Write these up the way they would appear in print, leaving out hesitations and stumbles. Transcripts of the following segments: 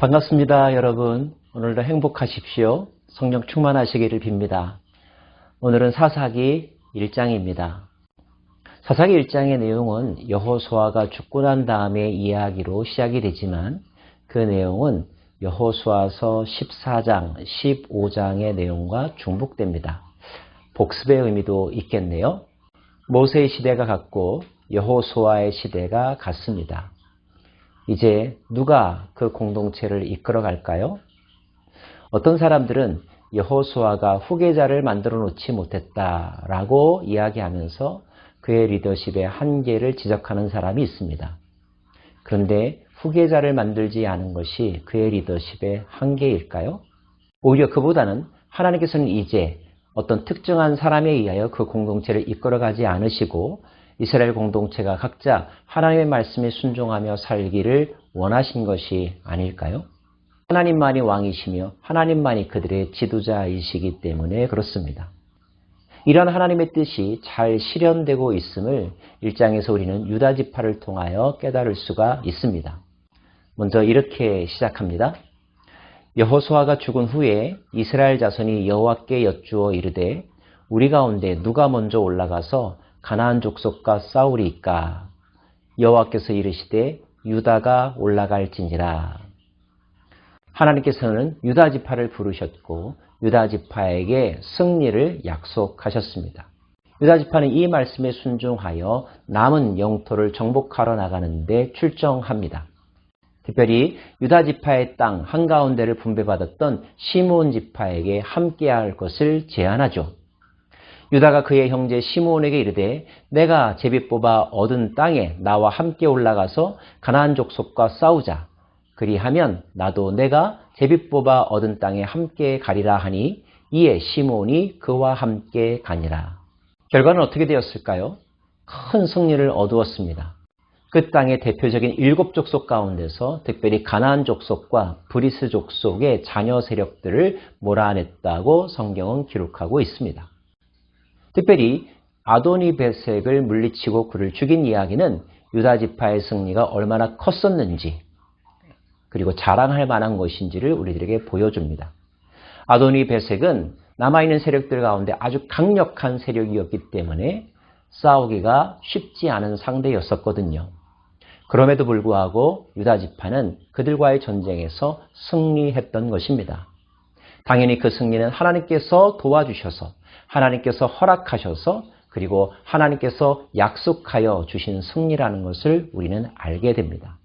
반갑습니다, 여러분. 오늘도 행복하십시오. 성령 충만하시기를 빕니다. 오늘은 사사기 1장입니다. 사사기 1장의 내용은 여호수아가 죽고 난 다음의 이야기로 시작이 되지만 그 내용은 여호수아서 14장, 15장의 내용과 중복됩니다. 복습의 의미도 있겠네요. 모세의 시대가 같고 여호수아의 시대가 같습니다. 이제 누가 그 공동체를 이끌어 갈까요? 어떤 사람들은 여호수아가 후계자를 만들어 놓지 못했다라고 이야기하면서 그의 리더십의 한계를 지적하는 사람이 있습니다. 그런데 후계자를 만들지 않은 것이 그의 리더십의 한계일까요? 오히려 그보다는 하나님께서는 이제 어떤 특정한 사람에 의하여 그 공동체를 이끌어가지 않으시고 이스라엘 공동체가 각자 하나님의 말씀에 순종하며 살기를 원하신 것이 아닐까요? 하나님만이 왕이시며 하나님만이 그들의 지도자이시기 때문에 그렇습니다. 이런 하나님의 뜻이 잘 실현되고 있음을 1장에서 우리는 유다 지파를 통하여 깨달을 수가 있습니다. 먼저 이렇게 시작합니다. 여호수아가 죽은 후에 이스라엘 자손이 여호와께 여쭈어 이르되 우리 가운데 누가 먼저 올라가서 가나안 족속과 싸우리이까? 여호와께서 이르시되 유다가 올라갈지니라. 하나님께서는 유다 지파를 부르셨고 유다 지파에게 승리를 약속하셨습니다. 유다 지파는 이 말씀에 순종하여 남은 영토를 정복하러 나가는데 출정합니다. 특별히 유다 지파의 땅 한가운데를 분배받았던 시므온 지파에게 함께할 것을 제안하죠. 유다가 그의 형제 시므온에게 이르되 내가 제비 뽑아 얻은 땅에 나와 함께 올라가서 가나안 족속과 싸우자. 그리하면 나도 내가 제비 뽑아 얻은 땅에 함께 가리라 하니 이에 시므온이 그와 함께 가니라. 결과는 어떻게 되었을까요? 큰 승리를 얻으었습니다. 그 땅의 대표적인 7족속 가운데서 특별히 가나안 족속과 브리스 족속의 자녀 세력들을 몰아냈다고 성경은 기록하고 있습니다. 특별히 아도니베색을 물리치고 그를 죽인 이야기는 유다 지파의 승리가 얼마나 컸었는지 그리고 자랑할 만한 것인지를 우리들에게 보여줍니다. 아도니베색은 남아있는 세력들 가운데 아주 강력한 세력이었기 때문에 싸우기가 쉽지 않은 상대였었거든요. 그럼에도 불구하고 유다 지파는 그들과의 전쟁에서 승리했던 것입니다. 당연히 그 승리는 하나님께서 도와주셔서 하나님께서 허락하셔서 그리고 하나님께서 약속하여 주신 승리라는 것을 우리는 알게 됩니다.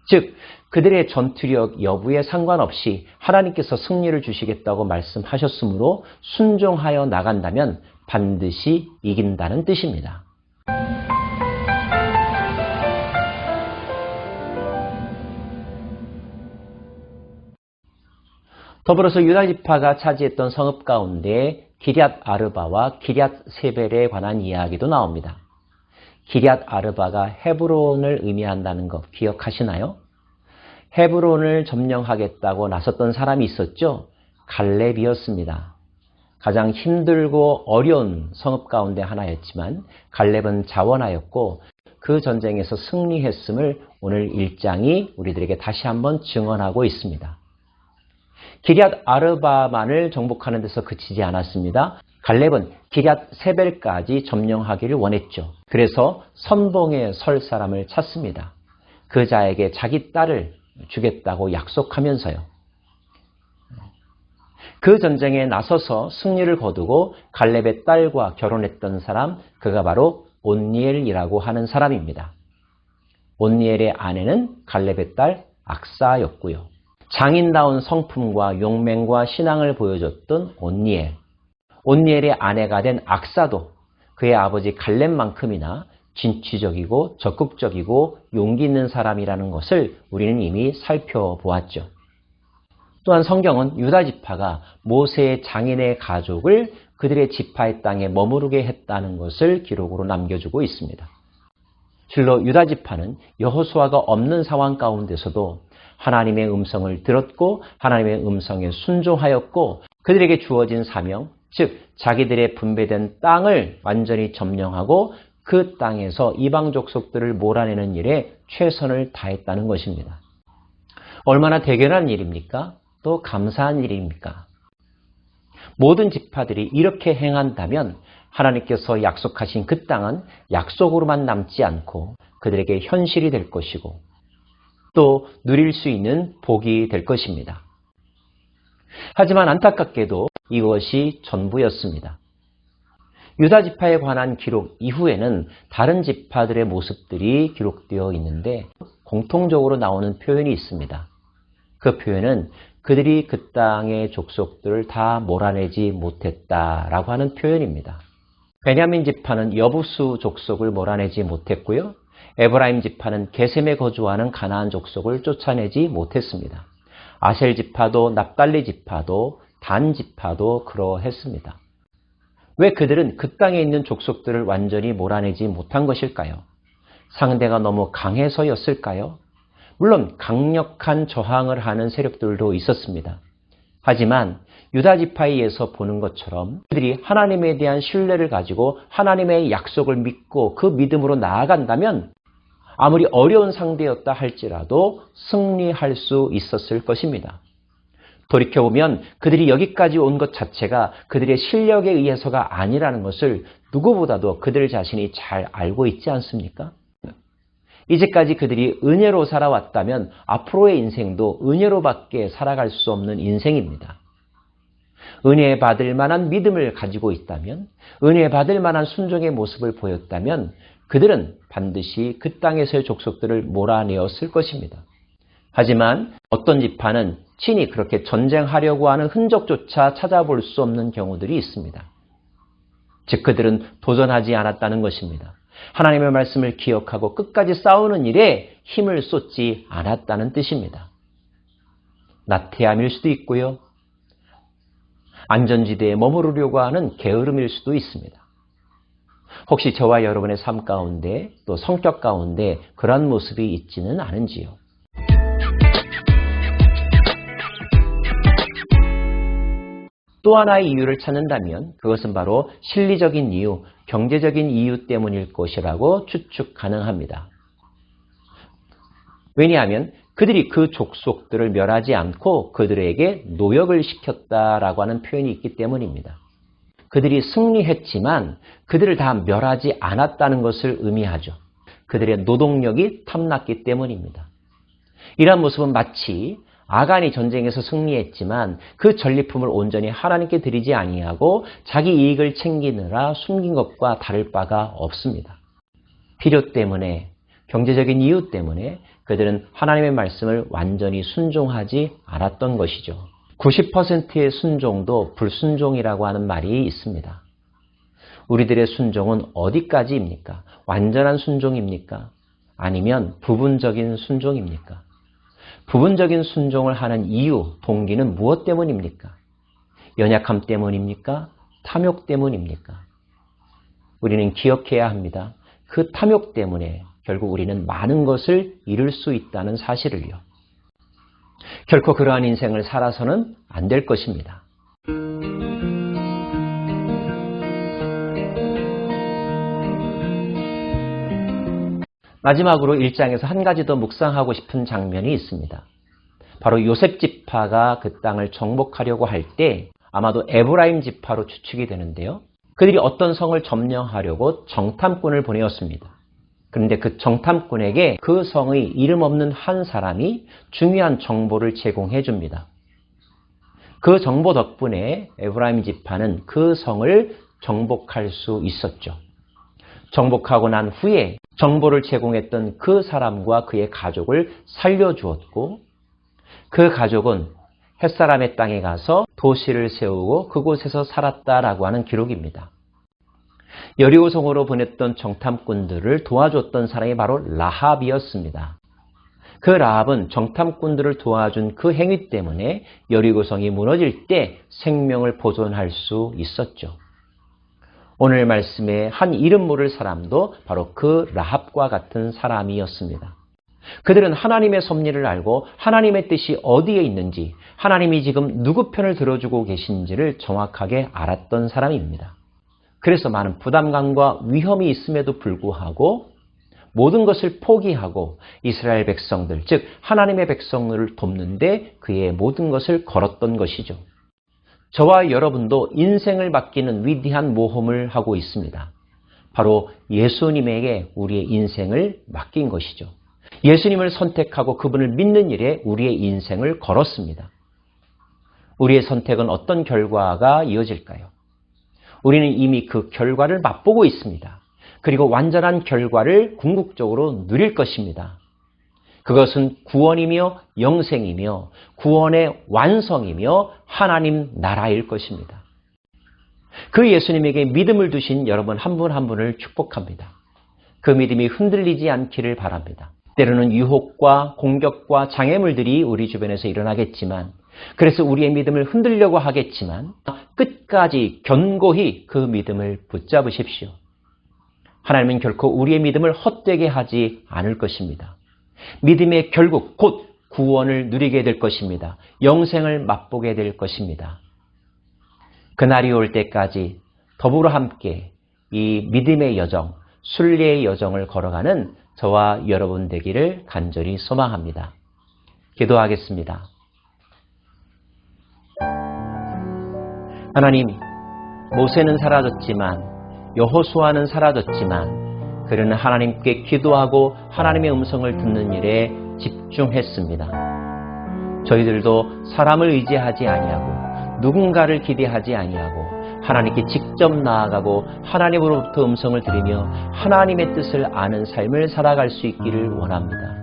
즉 그들의 전투력 여부에 상관없이 하나님께서 승리를 주시겠다고 말씀하셨으므로 순종하여 나간다면 반드시 이긴다는 뜻입니다. 더불어서 유다 지파가 차지했던 성읍 가운데 기럇 아르바와 기럇 세벨에 관한 이야기도 나옵니다. 기럇 아르바가 헤브론을 의미한다는 것 기억하시나요? 헤브론을 점령하겠다고 나섰던 사람이 있었죠? 갈렙이었습니다. 가장 힘들고 어려운 성읍 가운데 하나였지만 갈렙은 자원하였고 그 전쟁에서 승리했음을 오늘 1장이 우리들에게 다시 한번 증언하고 있습니다. 기럇 아르바만을 정복하는 데서 그치지 않았습니다. 갈렙은 기럇 세벨까지 점령하기를 원했죠. 그래서 선봉에 설 사람을 찾습니다. 그 자에게 자기 딸을 주겠다고 약속하면서요. 그 전쟁에 나서서 승리를 거두고 갈렙의 딸과 결혼했던 사람, 그가 바로 온니엘이라고 하는 사람입니다. 온니엘의 아내는 갈렙의 딸 악사였고요. 장인다운 성품과 용맹과 신앙을 보여줬던 온니엘. 온니엘의 아내가 된 악사도 그의 아버지 갈렙만큼이나 진취적이고 적극적이고 용기 있는 사람이라는 것을 우리는 이미 살펴보았죠. 또한 성경은 유다 지파가 모세의 장인의 가족을 그들의 지파의 땅에 머무르게 했다는 것을 기록으로 남겨주고 있습니다. 실로 유다 지파는 여호수아가 없는 상황 가운데서도 하나님의 음성을 들었고 하나님의 음성에 순종하였고 그들에게 주어진 사명, 즉 자기들의 분배된 땅을 완전히 점령하고 그 땅에서 이방 족속들을 몰아내는 일에 최선을 다했다는 것입니다. 얼마나 대견한 일입니까? 또 감사한 일입니까? 모든 지파들이 이렇게 행한다면 하나님께서 약속하신 그 땅은 약속으로만 남지 않고 그들에게 현실이 될 것이고 또 누릴 수 있는 복이 될 것입니다. 하지만 안타깝게도 이것이 전부였습니다. 유다 지파에 관한 기록 이후에는 다른 지파들의 모습들이 기록되어 있는데 공통적으로 나오는 표현이 있습니다. 그 표현은 그들이 그 땅의 족속들을 다 몰아내지 못했다라고 하는 표현입니다. 베냐민 지파는 여부수 족속을 몰아내지 못했고요. 에브라임 지파는 게셈에 거주하는 가나안 족속을 쫓아내지 못했습니다. 아셀 지파도 납달리 지파도 단 지파도 그러했습니다. 왜 그들은 그 땅에 있는 족속들을 완전히 몰아내지 못한 것일까요? 상대가 너무 강해서였을까요? 물론 강력한 저항을 하는 세력들도 있었습니다. 하지만 유다 지파에서 보는 것처럼 그들이 하나님에 대한 신뢰를 가지고 하나님의 약속을 믿고 그 믿음으로 나아간다면 아무리 어려운 상대였다 할지라도 승리할 수 있었을 것입니다. 돌이켜보면 그들이 여기까지 온 것 자체가 그들의 실력에 의해서가 아니라는 것을 누구보다도 그들 자신이 잘 알고 있지 않습니까? 이제까지 그들이 은혜로 살아왔다면 앞으로의 인생도 은혜로밖에 살아갈 수 없는 인생입니다. 은혜 받을 만한 믿음을 가지고 있다면, 은혜 받을 만한 순종의 모습을 보였다면 그들은 반드시 그 땅에서의 족속들을 몰아내었을 것입니다. 하지만 어떤 지파는 친히 그렇게 전쟁하려고 하는 흔적조차 찾아볼 수 없는 경우들이 있습니다. 즉 그들은 도전하지 않았다는 것입니다. 하나님의 말씀을 기억하고 끝까지 싸우는 일에 힘을 쏟지 않았다는 뜻입니다. 나태함일 수도 있고요. 안전지대에 머무르려고 하는 게으름일 수도 있습니다. 혹시 저와 여러분의 삶 가운데 또 성격 가운데 그런 모습이 있지는 않은지요? 또 하나의 이유를 찾는다면 그것은 바로 실리적인 이유, 경제적인 이유 때문일 것이라고 추측 가능합니다. 왜냐하면 그들이 그 족속들을 멸하지 않고 그들에게 노역을 시켰다라고 하는 표현이 있기 때문입니다. 그들이 승리했지만 그들을 다 멸하지 않았다는 것을 의미하죠. 그들의 노동력이 탐났기 때문입니다. 이러한 모습은 마치 아간이 전쟁에서 승리했지만 그 전리품을 온전히 하나님께 드리지 아니하고 자기 이익을 챙기느라 숨긴 것과 다를 바가 없습니다. 필요 때문에, 경제적인 이유 때문에 그들은 하나님의 말씀을 완전히 순종하지 않았던 것이죠. 90%의 순종도 불순종이라고 하는 말이 있습니다. 우리들의 순종은 어디까지입니까? 완전한 순종입니까? 아니면 부분적인 순종입니까? 부분적인 순종을 하는 이유, 동기는 무엇 때문입니까? 연약함 때문입니까? 탐욕 때문입니까? 우리는 기억해야 합니다. 그 탐욕 때문에 결국 우리는 많은 것을 잃을 수 있다는 사실을요. 결코 그러한 인생을 살아서는 안 될 것입니다. 마지막으로 1장에서 한 가지 더 묵상하고 싶은 장면이 있습니다. 바로 요셉 지파가 그 땅을 정복하려고 할 때 아마도 에브라임 지파로 추측이 되는데요. 그들이 어떤 성을 점령하려고 정탐꾼을 보내었습니다. 그런데 그 정탐꾼에게 그 성의 이름 없는 한 사람이 중요한 정보를 제공해 줍니다. 그 정보 덕분에 에브라임 지파는 그 성을 정복할 수 있었죠. 정복하고 난 후에 정보를 제공했던 그 사람과 그의 가족을 살려주었고 그 가족은 햇사람의 땅에 가서 도시를 세우고 그곳에서 살았다라고 하는 기록입니다. 여리고성으로 보냈던 정탐꾼들을 도와줬던 사람이 바로 라합이었습니다. 그 라합은 정탐꾼들을 도와준 그 행위 때문에 여리고성이 무너질 때 생명을 보존할 수 있었죠. 오늘 말씀에 한 이름 모를 사람도 바로 그 라합과 같은 사람이었습니다. 그들은 하나님의 섭리를 알고 하나님의 뜻이 어디에 있는지, 하나님이 지금 누구 편을 들어주고 계신지를 정확하게 알았던 사람입니다. 그래서 많은 부담감과 위험이 있음에도 불구하고 모든 것을 포기하고 이스라엘 백성들, 즉 하나님의 백성들을 돕는데 그의 모든 것을 걸었던 것이죠. 저와 여러분도 인생을 맡기는 위대한 모험을 하고 있습니다. 바로 예수님에게 우리의 인생을 맡긴 것이죠. 예수님을 선택하고 그분을 믿는 일에 우리의 인생을 걸었습니다. 우리의 선택은 어떤 결과가 이어질까요? 우리는 이미 그 결과를 맛보고 있습니다. 그리고 완전한 결과를 궁극적으로 누릴 것입니다. 그것은 구원이며 영생이며 구원의 완성이며 하나님 나라일 것입니다. 그 예수님에게 믿음을 두신 여러분 한 분 한 분을 축복합니다. 그 믿음이 흔들리지 않기를 바랍니다. 때로는 유혹과 공격과 장애물들이 우리 주변에서 일어나겠지만, 그래서 우리의 믿음을 흔들려고 하겠지만 끝까지 견고히 그 믿음을 붙잡으십시오. 하나님은 결코 우리의 믿음을 헛되게 하지 않을 것입니다. 믿음의 결국 곧 구원을 누리게 될 것입니다. 영생을 맛보게 될 것입니다. 그날이 올 때까지 더불어 함께 이 믿음의 여정, 순례의 여정을 걸어가는 저와 여러분 되기를 간절히 소망합니다. 기도하겠습니다. 하나님, 모세는 사라졌지만 여호수아는 사라졌지만 그는 하나님께 기도하고 하나님의 음성을 듣는 일에 집중했습니다. 저희들도 사람을 의지하지 아니하고 누군가를 기대하지 아니하고 하나님께 직접 나아가고 하나님으로부터 음성을 들으며 하나님의 뜻을 아는 삶을 살아갈 수 있기를 원합니다.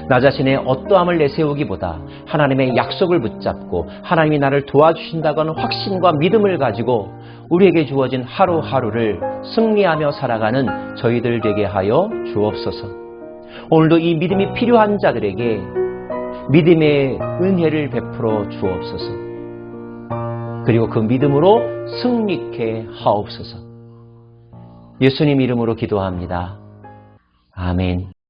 나 자신의 어떠함을 내세우기보다 하나님의 약속을 붙잡고 하나님이 나를 도와주신다고 하는 확신과 믿음을 가지고 우리에게 주어진 하루하루를 승리하며 살아가는 저희들 되게 하여 주옵소서. 오늘도 이 믿음이 필요한 자들에게 믿음의 은혜를 베풀어 주옵소서. 그리고 그 믿음으로 승리케 하옵소서. 예수님 이름으로 기도합니다. 아멘.